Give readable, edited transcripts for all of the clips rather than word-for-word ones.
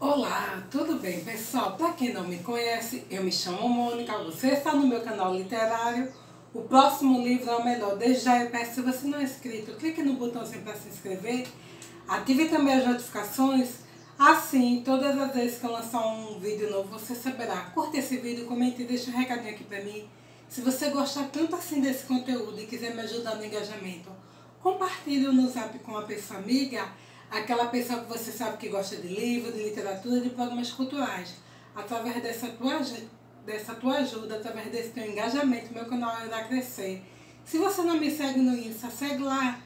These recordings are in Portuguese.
Olá, tudo bem, pessoal? Para quem não me conhece, eu me chamo Mônica, você está no meu canal literário. O próximo livro é o melhor. Desde já eu peço, se você não é inscrito, clique no botãozinho para se inscrever. Ative também as notificações. Assim, todas as vezes que eu lançar um vídeo novo, você saberá. Curta esse vídeo, comente e deixe um recadinho aqui para mim. Se você gostar tanto assim desse conteúdo e quiser me ajudar no engajamento, compartilhe no Zap com uma pessoa amiga, aquela pessoa que você sabe que gosta de livro, de literatura, de programas culturais. Através dessa tua ajuda, através desse teu engajamento, meu canal irá crescer. Se você não me segue no Insta, segue lá,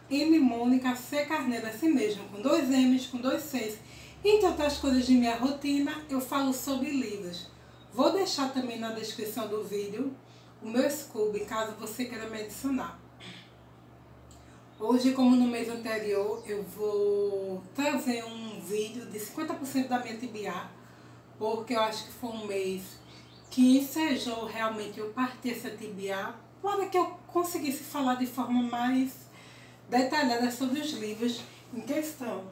@mmonica_carneiro, assim mesmo, com 2 M's, com 2 C's. Entre outras coisas de minha rotina, eu falo sobre livros. Vou deixar também na descrição do vídeo o meu Scooby, caso você queira me adicionar. Hoje, como no mês anterior, eu vou trazer um vídeo de 50% da minha TBA, porque eu acho que foi um mês que ensejou realmente eu partir essa TBA, para que eu conseguisse falar de forma mais detalhada sobre os livros em questão.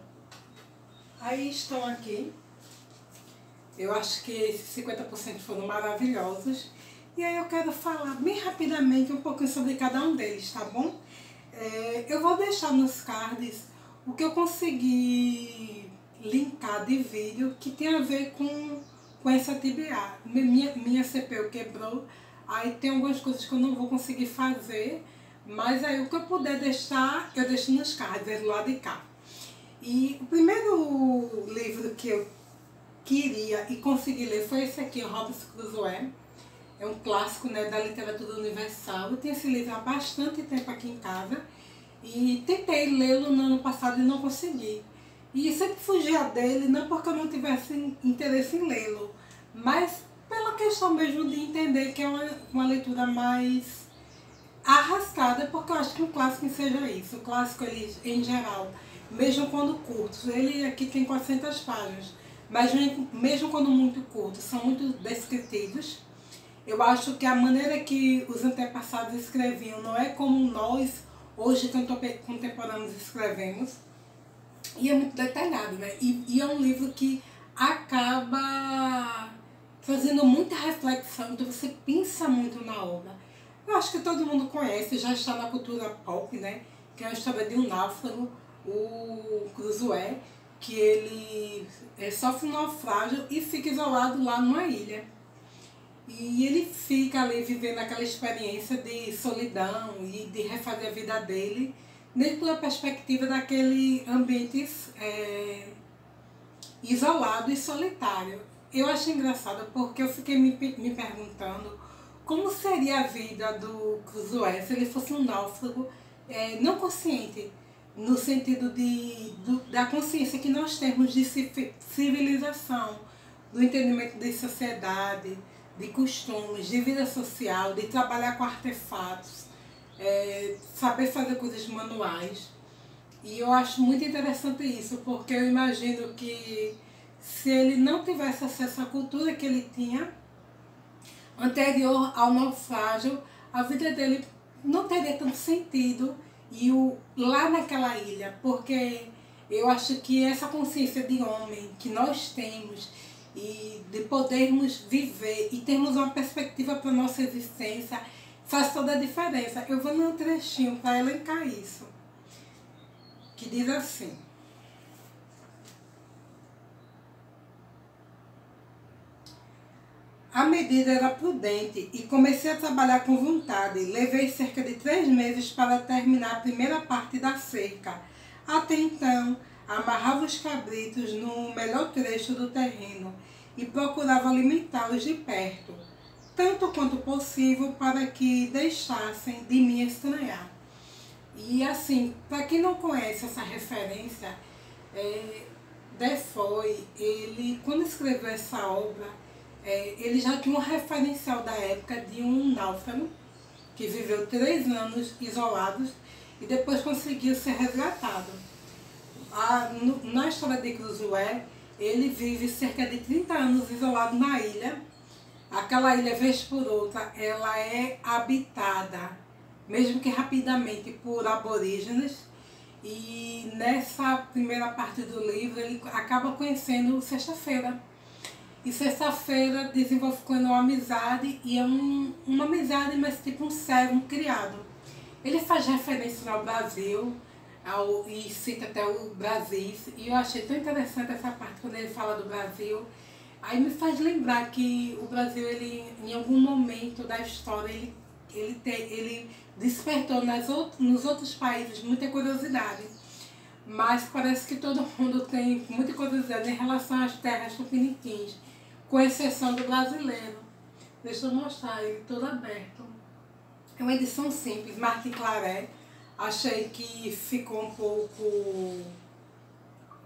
Aí estão aqui. Eu acho que esses 50% foram maravilhosos. E aí eu quero falar bem rapidamente um pouquinho sobre cada um deles, tá bom? Eu vou deixar nos cards o que eu consegui linkar de vídeo que tem a ver com essa TBA. Minha CPU quebrou, aí tem algumas coisas que eu não vou conseguir fazer, mas aí o que eu puder deixar, eu deixo nos cards, do lado de cá. E o primeiro livro que eu queria e consegui ler foi esse aqui, Robinson Crusoe. É um clássico, né, da literatura universal. Eu tenho esse livro há bastante tempo aqui em casa e tentei lê-lo no ano passado e não consegui. E sempre fugia dele, não porque eu não tivesse interesse em lê-lo, mas pela questão mesmo de entender que é uma leitura mais arrastada, porque eu acho que um clássico seja isso. O clássico, ele, em geral, mesmo quando curtos, ele aqui tem 400 páginas, mas mesmo quando muito curtos, são muito descritivos. Eu acho que a maneira que os antepassados escreviam não é como nós, hoje, contemporâneos, escrevemos. E é muito detalhado, né? E é um livro que acaba fazendo muita reflexão, então você pensa muito na obra. Eu acho que todo mundo conhece, já está na cultura pop, né? Que é a história de um náufrago, o Crusoe, que ele sofre um naufrágio e fica isolado lá numa ilha. E ele fica ali vivendo aquela experiência de solidão e de refazer a vida dele dentro da perspectiva daquele ambiente isolado e solitário. Eu achei engraçado porque eu fiquei me perguntando como seria a vida do Crusoe se ele fosse um náufrago não consciente, no sentido da consciência que nós temos de civilização, do entendimento de sociedade, de costumes, de vida social, de trabalhar com artefatos, saber fazer coisas manuais. E eu acho muito interessante isso, porque eu imagino que se ele não tivesse acesso à cultura que ele tinha, anterior ao naufrágio, a vida dele não teria tanto sentido lá naquela ilha, porque eu acho que essa consciência de homem que nós temos e de podermos viver e termos uma perspectiva para a nossa existência faz toda a diferença. Eu vou ler um trechinho para elencar isso, que diz assim: a medida era prudente e comecei a trabalhar com vontade. Levei cerca de 3 meses para terminar a primeira parte da cerca. Até então, amarrava os cabritos no melhor trecho do terreno e procurava alimentá-los de perto, tanto quanto possível, para que deixassem de me estranhar. E assim, para quem não conhece essa referência, Defoe, ele, quando escreveu essa obra, ele já tinha um referencial da época de um náufrago que viveu 3 anos isolados e depois conseguiu ser resgatado. Na história de Crusoe, ele vive cerca de 30 anos isolado na ilha. Aquela ilha, vez por outra, ela é habitada, mesmo que rapidamente, por aborígenes. E nessa primeira parte do livro, ele acaba conhecendo Sexta-feira. E Sexta-feira desenvolve com ele uma amizade, e é uma amizade, mas tipo um servo, um criado. Ele faz referência ao Brasil, e cita até o Brasis, e eu achei tão interessante essa parte quando ele fala do Brasil. Aí me faz lembrar que o Brasil, ele, em algum momento da história, ele despertou nos outros países muita curiosidade. Mas parece que todo mundo tem muita curiosidade em relação às terras tupiniquins, com exceção do brasileiro. Deixa eu mostrar ele todo aberto. É uma edição simples, Martin Claret. Achei que ficou um pouco...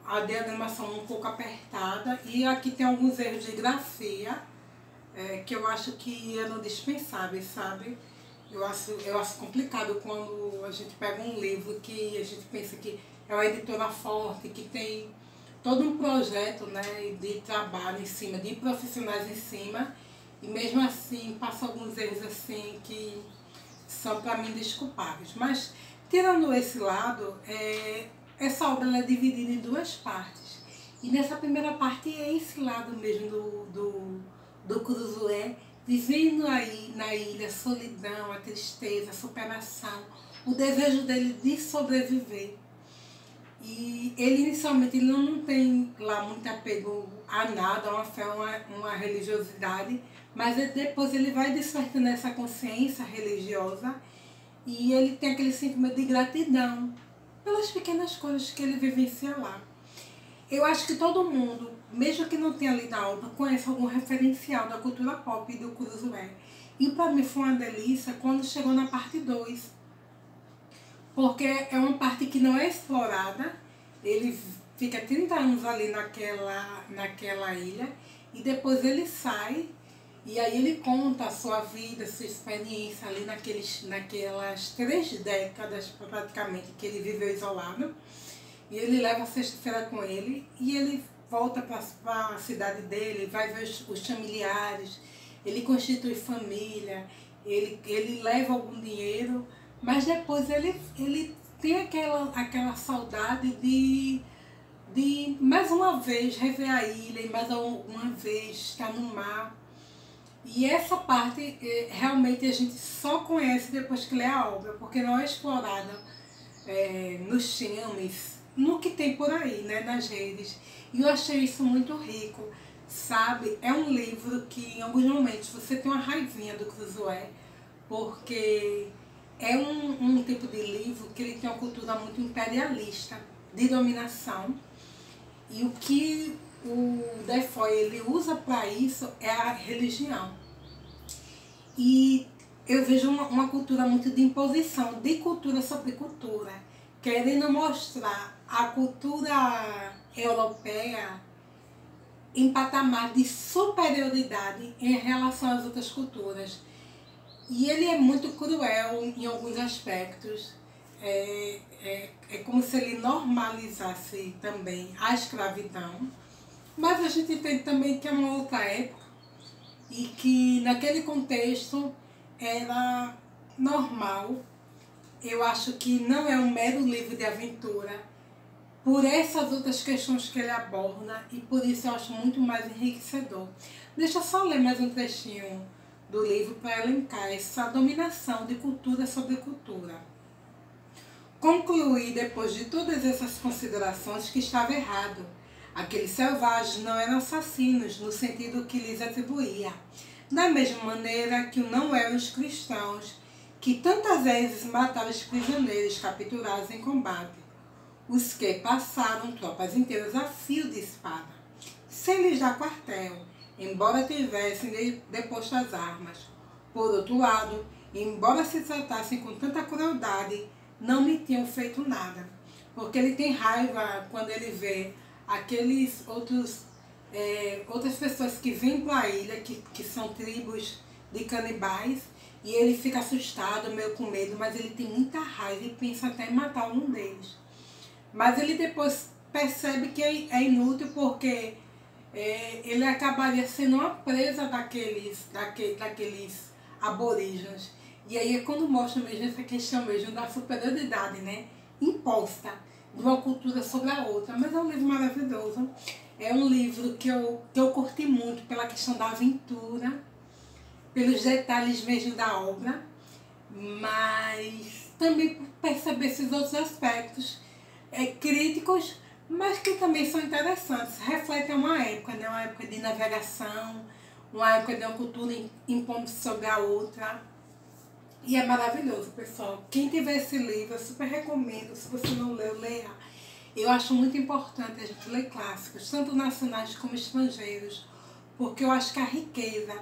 a diagramação um pouco apertada. E aqui tem alguns erros de grafia, que eu acho que eram dispensáveis, sabe? Eu acho complicado quando a gente pega um livro que a gente pensa que é uma editora forte, que tem todo um projeto, né, de trabalho em cima, de profissionais em cima, e mesmo assim passa alguns erros assim que são para mim desculpáveis. Mas tirando esse lado, essa obra ela é dividida em duas partes. E nessa primeira parte é esse lado mesmo do Cruzoé, vivendo aí na ilha, a solidão, a tristeza, a superação, o desejo dele de sobreviver. E ele inicialmente ele não tem lá muito apego a nada, uma fé, uma religiosidade, mas depois ele vai despertando essa consciência religiosa e ele tem aquele sentimento de gratidão pelas pequenas coisas que ele vivencia lá. Eu acho que todo mundo, mesmo que não tenha lido a obra, conhece algum referencial da cultura pop do Cruzoé. E para mim foi uma delícia quando chegou na parte 2. Porque é uma parte que não é explorada. Ele fica 30 anos ali naquela ilha e depois ele sai e aí ele conta a sua vida, a sua experiência ali naquelas 3 décadas praticamente que ele viveu isolado. E ele leva a Sexta-feira com ele e ele volta para a cidade dele, vai ver os familiares, ele constitui família, ele leva algum dinheiro, mas depois ele tem aquela saudade de mais uma vez rever a ilha, e mais uma vez estar no mar. E essa parte realmente a gente só conhece depois que lê a obra, porque não é explorada nos filmes, no que tem por aí, né, nas redes. E eu achei isso muito rico, sabe? É um livro que em alguns momentos você tem uma raivinha do Cruzoé, porque é um tipo de livro que ele tem uma cultura muito imperialista, de dominação. E o que o Defoe ele usa para isso é a religião. E eu vejo uma cultura muito de imposição, de cultura sobre cultura, querendo mostrar a cultura europeia em patamar de superioridade em relação às outras culturas. E ele é muito cruel em alguns aspectos. É como se ele normalizasse também a escravidão. Mas a gente entende também que é uma outra época e que naquele contexto era normal. Eu acho que não é um mero livro de aventura, por essas outras questões que ele aborda, e por isso eu acho muito mais enriquecedor. Deixa eu só ler mais um trechinho do livro para elencar essa dominação de cultura sobre cultura. Concluí, depois de todas essas considerações, que estava errado. Aqueles selvagens não eram assassinos no sentido que lhes atribuía, da mesma maneira que o não eram os cristãos, que tantas vezes mataram os prisioneiros capturados em combate, os que passaram tropas inteiras a fio de espada, sem lhes dar quartel, embora tivessem deposto as armas. Por outro lado, embora se tratassem com tanta crueldade, não me tinham feito nada, porque ele tem raiva quando ele vê aqueles outras pessoas que vêm para a ilha, que são tribos de canibais, e ele fica assustado, meio com medo, mas ele tem muita raiva e pensa até em matar um deles. Mas ele depois percebe que é inútil, porque ele acabaria sendo uma presa daqueles aborígenes. E aí é quando mostra mesmo essa questão mesmo da superioridade, né, imposta. de uma cultura sobre a outra. Mas é um livro maravilhoso. É um livro que eu curti muito pela questão da aventura, pelos detalhes mesmo da obra, mas também por perceber esses outros aspectos críticos, mas que também são interessantes. Refletem uma época, né? Uma época de navegação, uma época de uma cultura impondo sobre a outra. E é maravilhoso, pessoal. Quem tiver esse livro, eu super recomendo. Se você não leu, leia. Eu acho muito importante a gente ler clássicos, tanto nacionais como estrangeiros, porque eu acho que a riqueza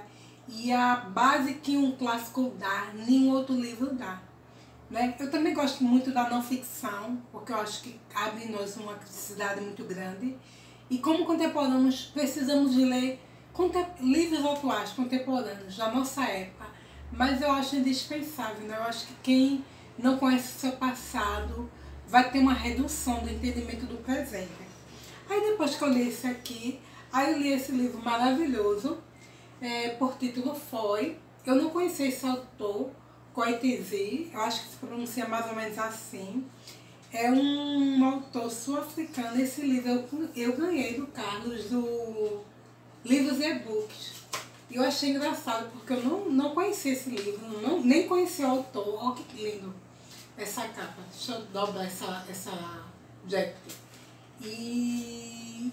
e a base que um clássico dá, nenhum outro livro dá. Né? Eu também gosto muito da não ficção, porque eu acho que abre em nós uma criticidade muito grande. E como contemporâneos, precisamos de ler livros atuais, contemporâneos, da nossa época. Mas eu acho indispensável, né? Eu acho que quem não conhece o seu passado vai ter uma redução do entendimento do presente. Aí depois que eu li esse aqui, aí eu li esse livro maravilhoso, por título Foi. Eu não conhecia esse autor, Coetezi, eu acho que se pronuncia mais ou menos assim. É um autor sul-africano. Esse livro eu ganhei do Carlos, do Livros e E-Books. E eu achei engraçado, porque eu não conhecia esse livro, nem conhecia o autor. Olha que lindo essa capa. Deixa eu dobrar essa jacket. E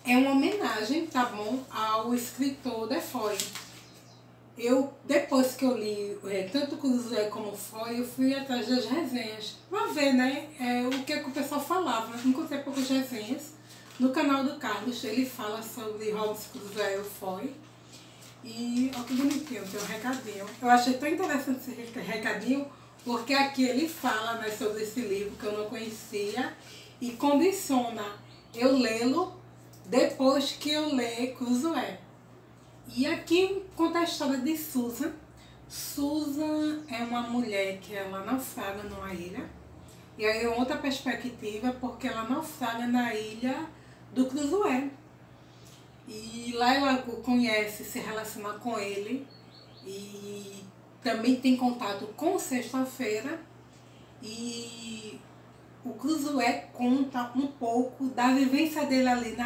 é uma homenagem, tá bom, ao escritor Defoe. Depois que eu li tanto Cruzoé como Foi, eu fui atrás das resenhas pra ver, né, o que o pessoal falava. Encontrei poucas resenhas. No canal do Carlos, ele fala sobre Robinson Crusoe e Foi. E olha que bonitinho, tem um recadinho. Eu achei tão interessante esse recadinho, porque aqui ele fala, né, sobre esse livro que eu não conhecia e condiciona eu lê-lo depois que eu ler Cruzoé. E aqui conta a história de Susan. Susan é uma mulher que ela naufraga numa ilha. E aí é outra perspectiva, porque ela naufraga na ilha do Cruzoé. E lá ela conhece, se relaciona com ele. E também tem contato com Sexta-feira. E o Cruzoé conta um pouco da vivência dele ali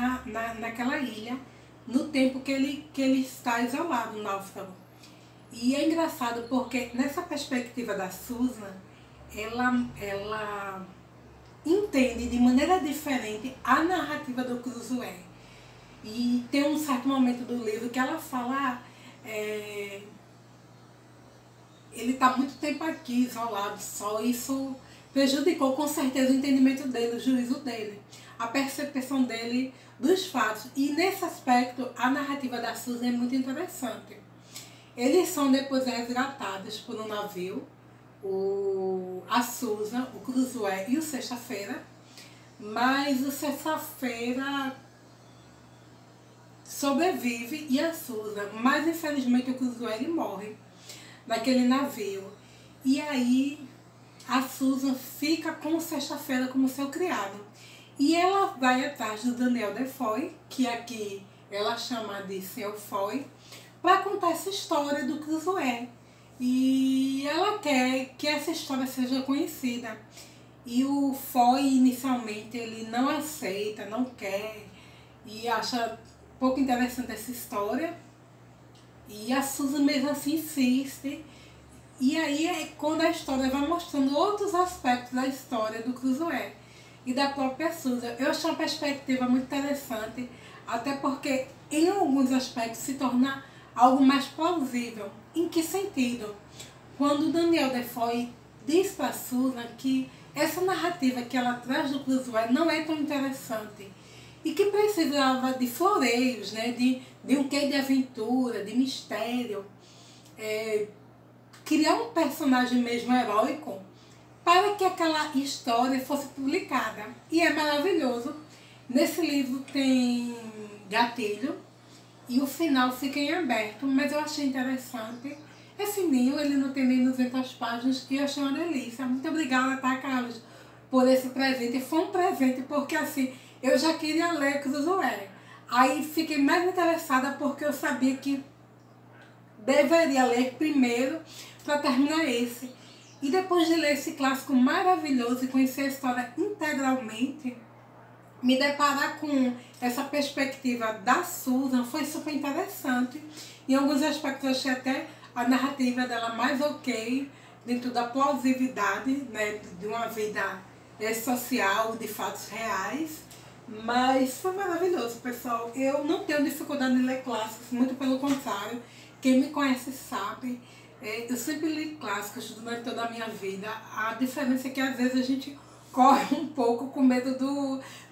naquela ilha, no tempo que ele está isolado, náufrago. E é engraçado porque nessa perspectiva da Susan, ela entende de maneira diferente a narrativa do Cruzoé. E tem um certo momento do livro que ela fala, ele está muito tempo aqui, isolado, só isso prejudicou com certeza o entendimento dele, o juízo dele, a percepção dele dos fatos. E nesse aspecto, a narrativa da Susan é muito interessante. Eles são depois resgatados por um navio, a Susan, o Cruzoé e o Sexta-feira, mas o Sexta-feira sobrevive e a Susan, mas infelizmente o Cruzoé ele morre naquele navio. E aí a Susan fica com o Sexta-feira como seu criado. E ela vai atrás do Daniel Defoe, que aqui ela chama de Sr. Foy, para contar essa história do Cruzoé. E ela quer que essa história seja conhecida. E o Foy inicialmente ele não aceita, não quer, e acha pouco interessante essa história. E a Susan mesmo assim insiste. E aí é quando a história vai mostrando outros aspectos da história do Cruzoé e da própria Susan. Eu achei uma perspectiva muito interessante, até porque em alguns aspectos se torna algo mais plausível. Em que sentido? Quando o Daniel Defoe diz para a Susan que essa narrativa que ela traz do Cruzoé não é tão interessante e que precisava de floreios, né, de um quê de aventura, de mistério, criar um personagem mesmo heróico para que aquela história fosse publicada. E é maravilhoso. Nesse livro tem gatilho e o final fica em aberto, mas eu achei interessante. É fininho, ele não tem nem 200 páginas e eu achei uma delícia. Muito obrigada, tá, Carlos, por esse presente. Foi um presente porque assim, eu já queria ler Cruzoé. Aí fiquei mais interessada porque eu sabia que deveria ler primeiro para terminar esse. E depois de ler esse clássico maravilhoso e conhecer a história integralmente, me deparar com essa perspectiva da Susan foi super interessante. Em alguns aspectos eu achei até a narrativa dela mais ok, dentro da plausibilidade, né, de uma vida social, de fatos reais. Mas foi maravilhoso, pessoal. Eu não tenho dificuldade em ler clássicos, muito pelo contrário. Quem me conhece sabe. Eu sempre li clássicos durante toda a minha vida. A diferença é que às vezes a gente corre um pouco com medo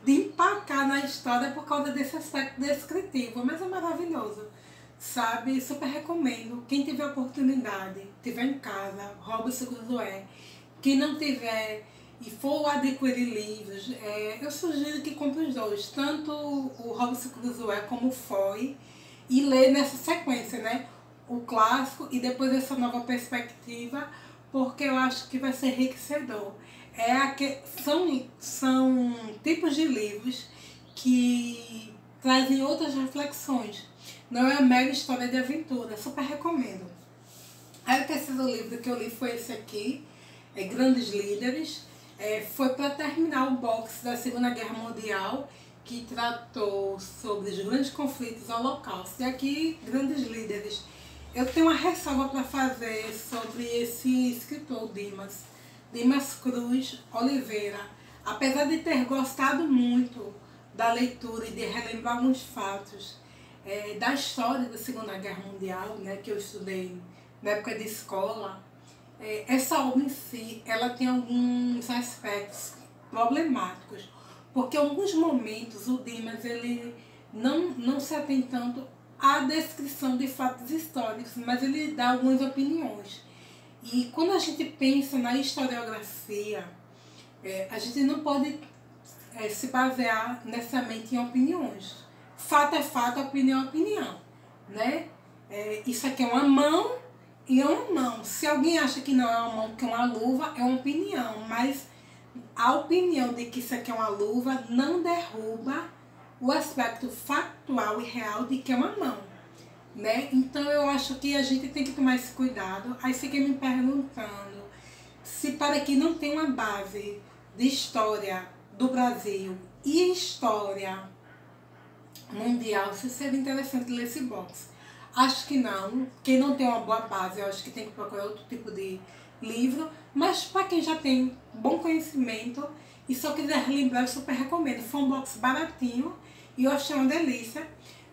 de empacar na história por causa desse aspecto descritivo. Mas é maravilhoso, sabe? Super recomendo. Quem tiver oportunidade, tiver em casa, Robinson Crusoe. Quem não tiver e for adquirir livros, eu sugiro que compre os dois, tanto o Robinson Crusoe como o Foy, e ler nessa sequência, né? O clássico e depois essa nova perspectiva, porque eu acho que vai ser enriquecedor. São tipos de livros que trazem outras reflexões. Não é a mera história de aventura, super recomendo. Aí o terceiro livro que eu li foi esse aqui, Grandes Líderes. Foi para terminar o box da Segunda Guerra Mundial, que tratou sobre os grandes conflitos holocaustos. E aqui, Grandes Líderes. Eu tenho uma ressalva para fazer sobre esse escritor, Dimas Cruz Oliveira. Apesar de ter gostado muito da leitura e de relembrar alguns fatos da história da Segunda Guerra Mundial, né, que eu estudei na época de escola, essa obra em si, ela tem alguns aspectos problemáticos, porque em alguns momentos o Dimas ele não se atém tanto à descrição de fatos históricos, mas ele dá algumas opiniões. E quando a gente pensa na historiografia, a gente não pode se basear necessariamente em opiniões. Fato é fato, opinião é opinião, né? Isso aqui é uma mão e é uma mão. Se alguém acha que não é uma mão, que é uma luva, é uma opinião. Mas a opinião de que isso aqui é uma luva não derruba o aspecto factual e real de que é uma mão, né? Então eu acho que a gente tem que tomar esse cuidado. Aí fiquei me perguntando se para quem não tem uma base de história do Brasil e história mundial, se seria interessante ler esse box. Acho que não. Quem não tem uma boa base, eu acho que tem que procurar outro tipo de livro. Mas para quem já tem bom conhecimento e só quiser relembrar, eu super recomendo. Foi um box baratinho e eu achei uma delícia.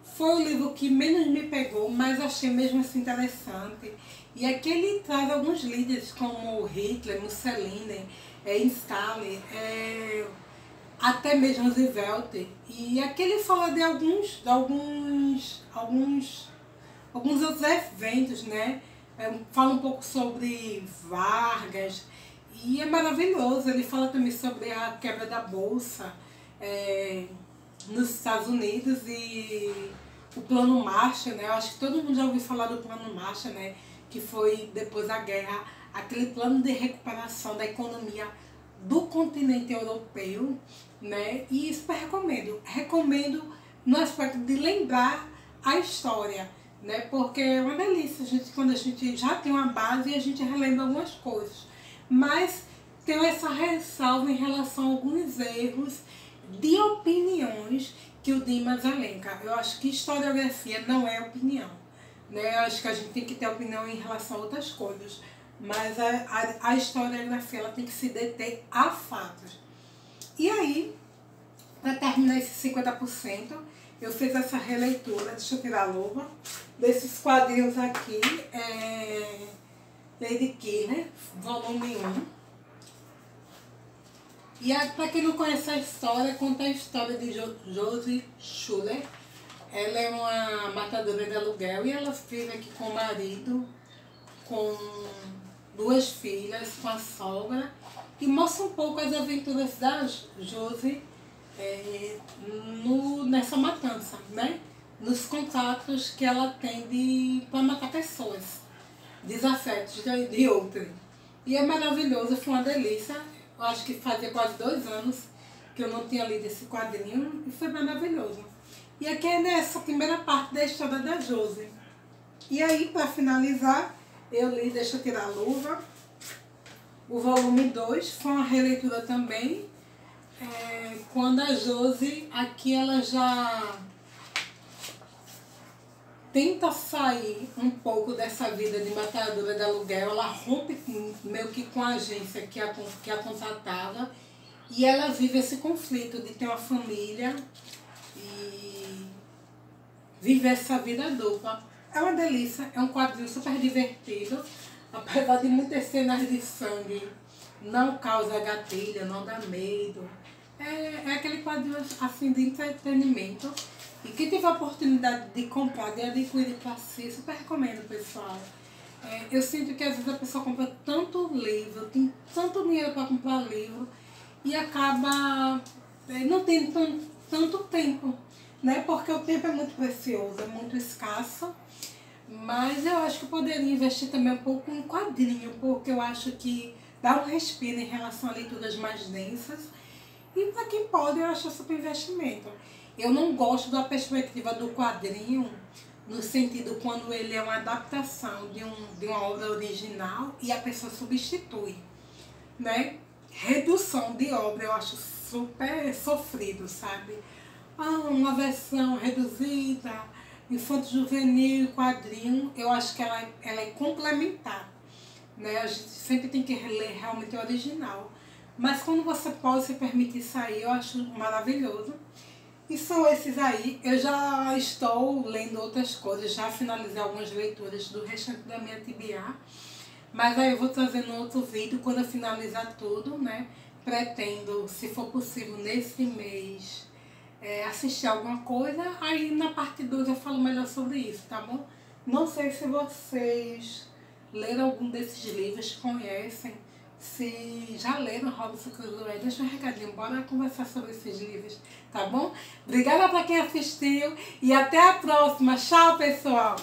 Foi o livro que menos me pegou, mas achei mesmo assim interessante. E aqui ele traz alguns líderes como Hitler, Mussolini, Stalin, até mesmo Roosevelt. E aqui ele fala de alguns outros eventos, né? Fala um pouco sobre Vargas e é maravilhoso. Ele fala também sobre a quebra da bolsa nos Estados Unidos e o Plano Marshall, né? Eu acho que todo mundo já ouviu falar do Plano Marshall, né? Que foi depois da guerra, aquele plano de recuperação da economia do continente europeu, né? E super recomendo. Recomendo no aspecto de lembrar a história, né? Porque é uma delícia quando a gente já tem uma base e a gente relembra algumas coisas. Mas tenho essa ressalva em relação a alguns erros de opiniões que o Dimas elenca. Eu acho que historiografia não é opinião, né? Eu acho que a gente tem que ter opinião em relação a outras coisas. Mas a historiografia ela tem que se deter a fatos. E aí, para terminar esses 50%, eu fiz essa releitura, deixa eu tirar a luva, desses quadrinhos aqui, Lady Killer, volume 1. E para quem não conhece a história, conta a história de Josie Schuller. Ela é uma matadora de aluguel e ela vive aqui com o marido, com 2 filhas, com a sogra. E mostra um pouco as aventuras da Josie nessa matança, né? Nos contatos que ela tem para matar pessoas, desafetos de outrem. E é maravilhoso, foi uma delícia. Eu acho que fazia quase 2 anos que eu não tinha lido esse quadrinho e foi maravilhoso. E aqui é nessa primeira parte da história da Josie. E aí, para finalizar, eu li, deixa eu tirar a luva, O volume 2 foi uma releitura também, quando a Josi, aqui ela já tenta sair um pouco dessa vida de matadora de aluguel, ela rompe meio que com a agência que a contratava, e ela vive esse conflito de ter uma família e viver essa vida dupla. É uma delícia, é um quadrinho super divertido, apesar de muitas cenas de sangue, não causa gatilho, não dá medo. É aquele quadrinho assim de entretenimento. E quem tiver a oportunidade de comprar, de adquirir para si, super recomendo, pessoal. Eu sinto que às vezes a pessoa compra tanto livro, tem tanto dinheiro para comprar livro e acaba não tendo tanto tempo, né? Porque o tempo é muito precioso, é muito escasso. Mas eu acho que eu poderia investir também um pouco em quadrinho, porque eu acho que dá um respiro em relação a leituras mais densas. E para quem pode, eu acho super investimento. Eu não gosto da perspectiva do quadrinho, no sentido quando ele é uma adaptação de uma obra original e a pessoa substitui, né? Redução de obra eu acho super sofrido, sabe? Uma versão reduzida, infanto-juvenil, quadrinho, eu acho que ela é complementar, né? A gente sempre tem que ler realmente o original. Mas quando você pode se permitir sair, eu acho maravilhoso. E são esses aí. Eu já estou lendo outras coisas, já finalizei algumas leituras do restante da minha TBA. Mas aí eu vou trazendo outro vídeo quando eu finalizar tudo, né? Pretendo, se for possível, nesse mês, assistir alguma coisa. Aí na parte 2 eu falo melhor sobre isso, tá bom? Não sei se vocês leram algum desses livros, conhecem. Se já leram Robinson Crusoe, deixa um recadinho, bora conversar sobre esses livros, tá bom? Obrigada para quem assistiu e até a próxima. Tchau, pessoal!